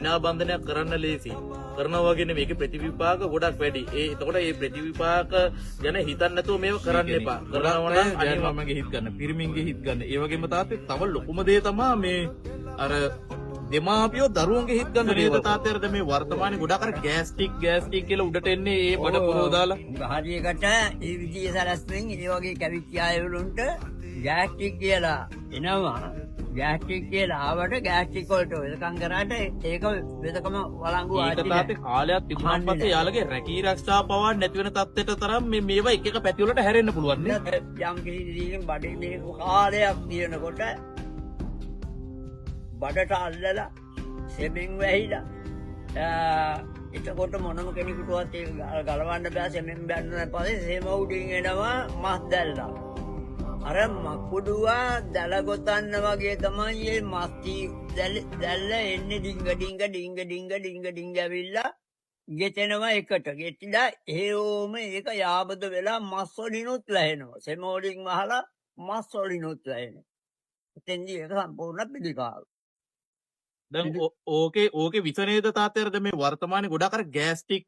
හිනා බන්ධනයක් කරන්න ලේසි. කරනවා වගේ නෙමෙයි. මේකේ ප්‍රතිවිපාක ගොඩක් වැඩි. එතකොට මේ ප්‍රතිවිපාක ගැන හිතන්න නැතුව මේව කරන්න එපා. කරනවා නම් අනිවාර්යයෙන්ම හිත ගන්න. පිරිමින්ගේ හිත ගන්න. ඒ වගේම තාත්තේ තව ලොකුම දේ තමයි මේ අර දෙමාපියෝ දරුවන්ගේ හිත ගන්න නේද තාත්තේ අර මේ වර්තමානයේ ගොඩක් අර ගෑස්ටික් කියලා උඩට එන්නේ ඒ බඩ පුරව දාලා. හරියකට ඒ විදිහේ සලස්වෙන් ඒ වගේ කැවිච්ච අයවලුන්ට ගෑස්ටික් කියලා එනවා. ගෑස්ටික් කියලා ආවට ගෑස්ටික් වලට වෙදකම් කරාට ඒක වෙදකම වළංගු ආච්චි නෑ. තාත්තේ කාලයක් තිබුණාට පස්සේ යාළගේ රැකී ආරක්ෂා පවා නැති වෙන තත්ත්වයට තරම් මේවා එක එක පැති වලට හැරෙන්න පුළුවන් නේ. යම් කිසි දෙයකින් බඩේ මේ කාලයක් දිනනකොට බඩට අල්ලලා සෙමෙන් වැහිලා එතකොට මොනම කෙනෙකුටවත් ඒක ගලවන්න බෑ. සෙමෙන් බැන්නා පස්සේ සෙම උඩින් එනවා මස් දැල්ලා. අර මකුඩුවා දැල ගොතන්න වගේ තමයි මේ මස්ටි දැල්ල එන්නේ ඩිංග ඇවිල්ලා ගෙතෙනවා එකට. ගෙතිලා එහෙම ඒක යාබද වෙලා මස් වලිනුත් වැහෙනවා. සෙම වලින් වහලා මස් වලිනුත් වැහෙනවා. එතෙන්දී ඒක සම්පූර්ණ පිළිකාව. දැන් ඕකේ විස නේද තාත්තේ අර මේ වර්තමානයේ ගොඩක් අර ගෑස්ටික්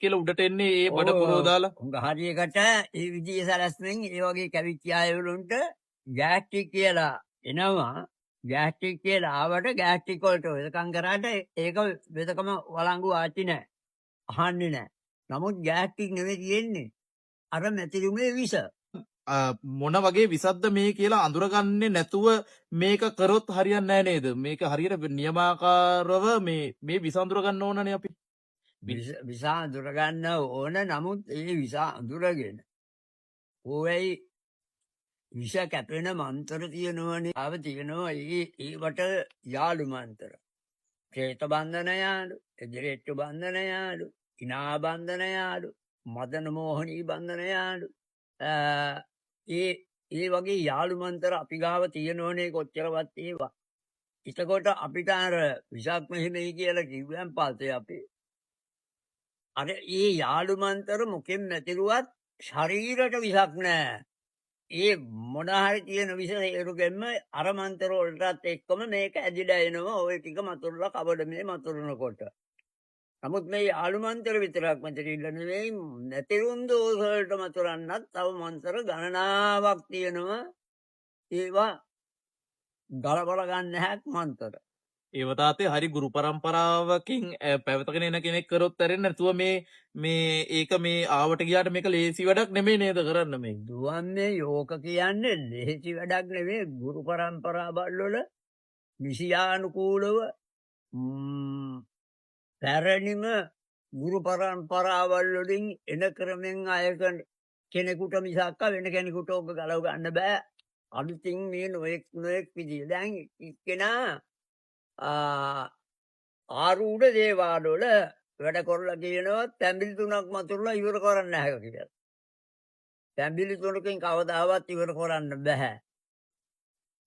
කියලා උඩට එන්නේ ඒ බඩ පුරව දාලා. හරියකට ඒ විදිහේ සලස්වෙන් ඒ වගේ කැවිච්ච අයවලුන්ට ගෑස්ටික් කියලා එනවා. ගෑස්ටික් කියලා ආවට ගෑස්ටික් වලට වෙදකම් කරාට ඒක වෙදකම වළංගු ආච්චි නෑ. අහන්නේ නෑ. නමුත් ගෑස්ටික් නෙවෙයි තියෙන්නේ. අර මැතිරුමේ විස. මොන වගේ විසද්ද මේ කියලා අඳුරගන්නේ නැතුව මේක කරොත් හරියන්නේ නැහැ නේද? මේක හරියට නියමාකාරව මේ විස අඳුර ගන්න ඕනනේ අපි. විස අඳුර ගන්න ඕන. නමුත් ඒ විස අඳුරගෙන ඕයි විස කැපෙන මන්තර තියෙනවනේ. ආව තියෙනවා ඒවට යාළු මන්තර. ක්ෂේත බන්ධන යාළු, එදිරෙට්ටු බන්ධන යාළු, ඉනා බන්ධන යාළු, මදන මෝහනී බන්ධන යාළු. ඒ වගේ යාළු මන්තර අපි ගාව තියෙනෝනේ කොච්චරවත් ඒවා. එතකොට අපිට අර විසක් මෙහෙමයි කියලා කිව්වම් පස්සේ අපි අර ඒ යාළු මන්තර මොකෙන් නැතිරුවත් ශරීරයට විසක් නෑ. ඒ මොන හරි තියෙන විස හේරුගෙම අර මන්තර වලටත් එක්කම මේක ඇදිලා එනවා. ওই ටික මතුරුලා කබඩ මේ මතුරුනකොට. නමුත් මේ යාළු මන්තර විතරක් මතරිල්ල නෙවෙයි නැතිරුම් දෝෂ වලට මතුරන්නත් තව මන්තර ගණනාවක් තියෙනවා. ඒවා ගලබල ගන්න හැක් මන්තර. ඒව තාත්තේ හරි ගුරු පරම්පරාවකින් පැවතගෙන එන කෙනෙක් කරොත් ඇරෙන්නේ නැතුව මේ ඒක මේ ආවට ගියාට මේක ලේසි වැඩක් නෙමෙයි නේද කරන්න මේ. දුවන්නේ යෝක කියන්නේ ලේසි වැඩක් නෙවෙයි. ගුරු පරම්පරාවල් වල විෂයානුකූලව පැරණිම ගුරු පරම්පරාවල් වලින් එන ක්‍රමෙන් අයක කෙනෙකුට මිසක් වෙන කෙනෙකුට ඕක ගලව ගන්න බෑ. අලුතින් මේ නොඑක් විදිහ දැන් එක්කෙනා ආරූඪ දේවාල වල වැඩ කරලා කියනවා තැඹිලි 3ක් මතුරලා ඉවර කරන්න නැහැ කියලා. තැඹිලි 3කින් කවදාවත් ඉවර කරන්න බෑ.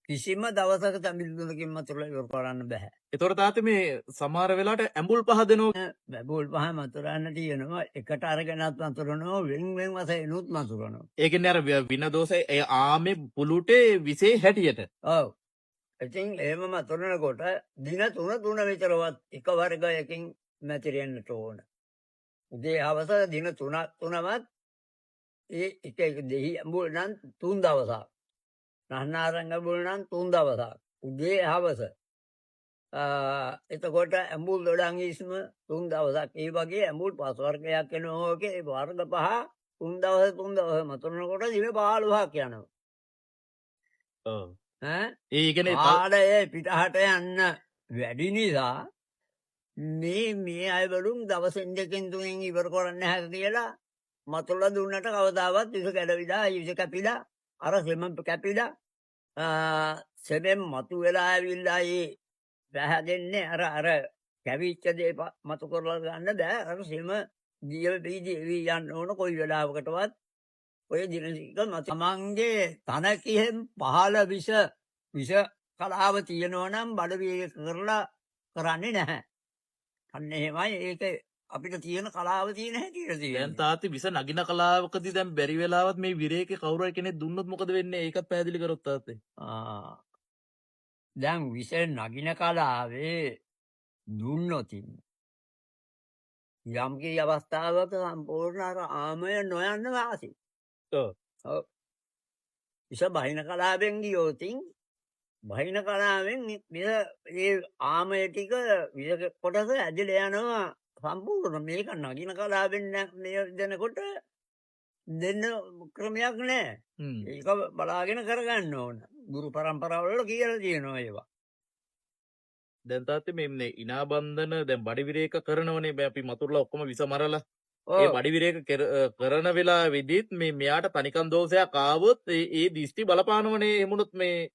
කිසිම දවසක තැඹිලි 3කින් මතුරලා ඉවර කරන්න බෑ. ඒතකොට තාත්තේ මේ සමහර වෙලාවට ඇඹුල් පහ දෙනවා. ඇඹුල් පහ මතුරන්න තියෙනවා. එකට අරගෙනත් මතුරනවා. වෙන වශයෙන්ුත් මතුරනවා. ඒ කියන්නේ අර වින දෝෂය ඒ ආමේ පුලුටේ විසේ හැටියට. ඔව්. ඉතින් එහෙම මතුරනකොට දින 3 විතරවත් එක වර්ගයකින් මැතිරෙන්නට ඕන. උදේ හවස දින 3වත් ඒ එක දෙහි ඇඹුල් නම් 3 දවසක්. නහනාරංග ඇඹුල් නම් 3 දවසක්. උදේ හවස එතකොට ඇඹුල් දොඩම් ඉස්ම 3 දවසක්. ඒ වගේ ඇඹුල් පස් වර්ගයක් එනවා. ඕකේ වර්ග පහ 3 දවස් මතුරනකොට දින 15ක් යනවා. ඔව්. ඒ කියන්නේ පාඩය පිටහට යන්න වැඩි නිසා මේ අයවලුම් දවසෙන් දෙකෙන් තුනෙන් ඉවර කරන්න නැහැ කියලා මතුරලා දුන්නට කවදාවත් විස කැඩවිලා විස කැපිලා අර සෙම කැපිලා සෙමෙන් මතු වෙලා ඇවිල්ලා ඒ වැහැදෙන්නේ අර කැවිච්ච දේ මතු කරලා ගන්න බෑ. අර සෙම දිය බීජ යන්න ඕන කොයි වෙලාවකටවත් ඔය දිනසික තමන්ගේ තනකින් පහළ විෂ කලාව තියෙනවා නම් බඩ වේග කරලා කරන්නේ නැහැ. අන්න එහෙමයි ඒක අපිට තියෙන කලාව තියෙන හැටියට තියෙන්නේ. දැන් තාත්ති විස නගින කලාවකදී දැන් බැරි වෙලාවත් මේ විරේකේ කවුරු හරි කෙනෙක් දුන්නොත් මොකද වෙන්නේ? ඒකත් පැහැදිලි කරොත් තාත්තේ. දැන් විස නගින කලාවේ දුන්නොත් යම්කිසි අවස්ථාවක සම්පූර්ණ අර ආමය නොයන්න වාසි. ඔව්. ඔව්. විස බහින කලාවෙන් ගියෝතින් බහින කලාවෙන් ඒ ආමය ටික විස කොටස ඇදලා යනවා සම්පූර්ණ. මේක නගින කලාවෙන් මේ දෙනකොට දෙන්න ක්‍රමයක් නෑ. ඒක බලාගෙන කරගන්න ඕන. ගුරු පරම්පරාවල කියලා තියෙනවා ඒවා. දැන් තාත්තේ මේ ඉනා බන්ධන දැන් බඩි විරේක කරනවනේ බෑ අපි මතුරුලා ඔක්කොම විස මරලා ඒ බඩි විරේක කරන වෙලාවෙදිත් මේ මෙයාට තනිකම් දෝෂයක් ආවොත් ඒ දිස්ති බලපානවනේ එහෙමුණොත් මේ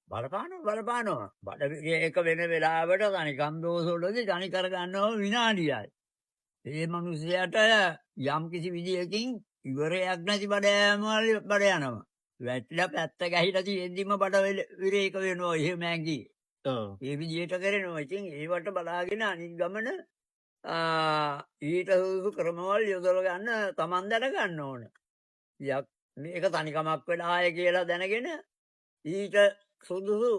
බලපානවා. බඩ ඒක වෙන වෙලාවට තනිකම් දෝෂවලදී තනි කරගන්නවා විනාඩියයි. ඒ මිනිසයාට යම් කිසි විදියකින් ඉවරයක් නැති බඩ යනවා. වැටලා පැත්ත ගහිලා තියෙද්දිම බඩ විරේක වෙනවා. එහෙම ඇඟි. ඒ විදියට කරනවා. ඉතින් ඒවට බලාගෙන අනිත් ගමන ඊට සුදුසු ක්‍රමවල යොදලා ගන්න තමන් දැනගන්න ඕන. මේක තනිකමක් වෙලාය කියලා දැනගෙන ඊට සුදුසු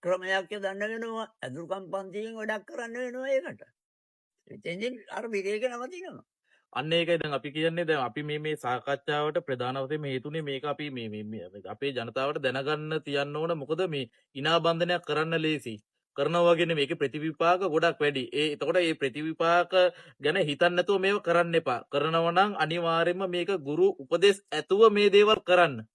ක්‍රමයක් යොදන්න වෙනවා. අදුරුකම් පන්තියෙන් වැඩක් කරන්න වෙනවා ඒකට. එතෙන්දී අර විරේක නවතිනවා. අන්න ඒකයි දැන් අපි කියන්නේ දැන් අපි මේ සාකච්ඡාවට ප්‍රධාන වශයෙන් හේතුනේ මේක අපි මේ අපේ ජනතාවට දැනගන්න තියන්න ඕන. මොකද මේ ඉනා බන්ධනයක් කරන්න ලේසි. කරනවා වගේ නෙමෙයි. ඒකේ ප්‍රතිවිපාක ගොඩක් වැඩි. එතකොට මේ ප්‍රතිවිපාක ගැන හිතන්න නැතුව මේව කරන්න එපා. කරනවා නම් අනිවාර්යයෙන්ම මේක ගුරු උපදෙස් ඇතුව මේ දේවල් කරන්න.